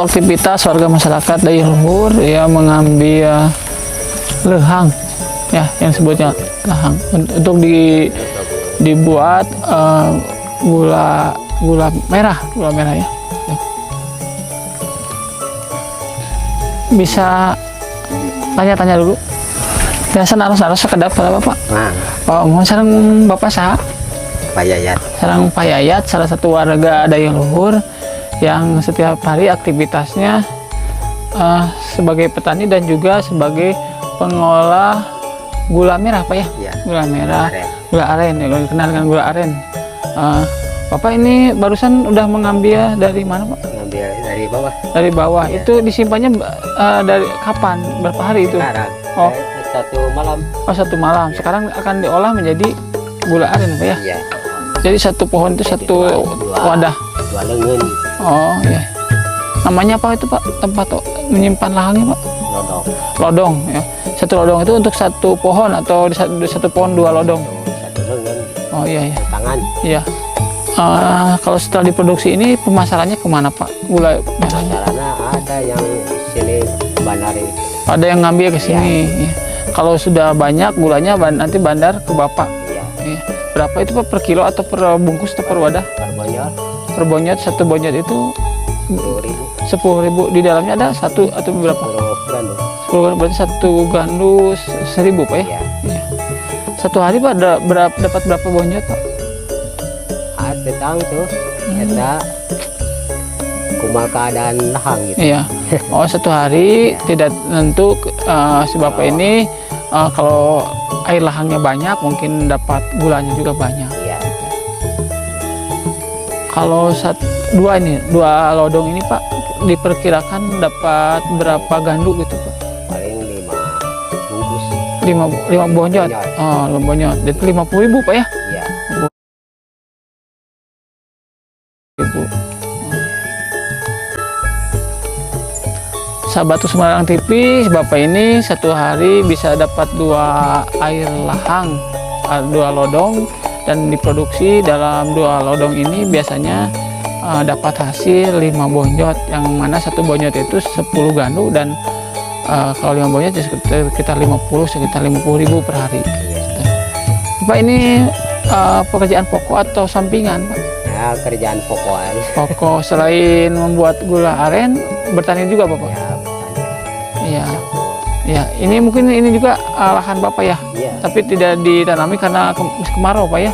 untuk aktivitas warga masyarakat dari luhur ya mengambil lehang ya yang sebutnya lehang untuk dibuat gula merah ya. Bisa tanya-tanya dulu. Biasa naros sekedap pada Bapak. Nah, Pak mau sareng Bapak saha? Pak Yayat. Sareng Pak Yayat, salah satu warga Dayeuh Luhur yang setiap hari aktivitasnya sebagai petani dan juga sebagai pengolah gula merah Pak ya? Ya. Gula merah, Aren. gula aren, ya, dikenal dengan gula aren. Bapak ini barusan udah mengambil dari mana Pak? Ngambil dari bawah. Dari bawah. Ya. Itu disimpannya dari kapan? Berapa hari itu? Sekarang. Oh. Satu malam. Oh, satu malam. Ya. Sekarang akan diolah menjadi gula aren Pak ya? Iya. Jadi satu pohon itu satu wadah. Dua lengan. Oh iya. Namanya apa itu Pak? Tempat menyimpan lahangnya Pak? Lodong. Lodong ya. Satu lodong itu untuk satu pohon atau di satu pohon dua lodong? Satu lengan. Oh iya ya. Tangan. Iya. Kalau setelah diproduksi ini pemasarannya kemana Pak? Gula merahnya? Caranya ada yang sini bandari. Ada yang ngambil ke sini. Ya. Kalau sudah banyak gulanya nanti bandar ke Bapak. Iya. Ya. Berapa itu Pak per kilo atau per bungkus atau per wadah? Berbonyol. Per bonyot, satu bonyot itu 10.000. Di dalamnya ada satu atau berapa? 10 gandu. 10 gandu, berarti satu gandu 1.000 Pak ya? Iya. Iya. Satu hari Pak dapat berapa bonyot Pak? Ada tang tuh. Kita kumal keadaan lahang gitu. Iya. Oh satu hari tidak tentu si Bapak ini kalau air lahangnya banyak mungkin dapat gulanya juga banyak. Iya. Kalau dua lodong ini Pak diperkirakan dapat berapa gandu gitu Pak? Paling 5 bungkus. 5 bonyot. Bonyot. Oh 5 bonyot. Jadi 50.000 Pak ya? Iya. Ibu. Sahabat Semarang TV, Bapak ini satu hari bisa dapat 2 air lahang, 2 lodong, dan diproduksi dalam 2 lodong ini biasanya dapat hasil 5 bonyot, yang mana satu bonyot itu 10 gandu dan kalau 5 bonyot sekitar 50.000 per hari. Bapak ini pekerjaan pokok atau sampingan Pak? Ya, kerjaan pokoknya. Pokok selain membuat gula aren, bertani juga Bapak? Ya, bertani. Iya. Ya, ini mungkin ini juga lahan Bapak ya, Iya. tapi tidak ditanami karena musim kemarau Pak ya.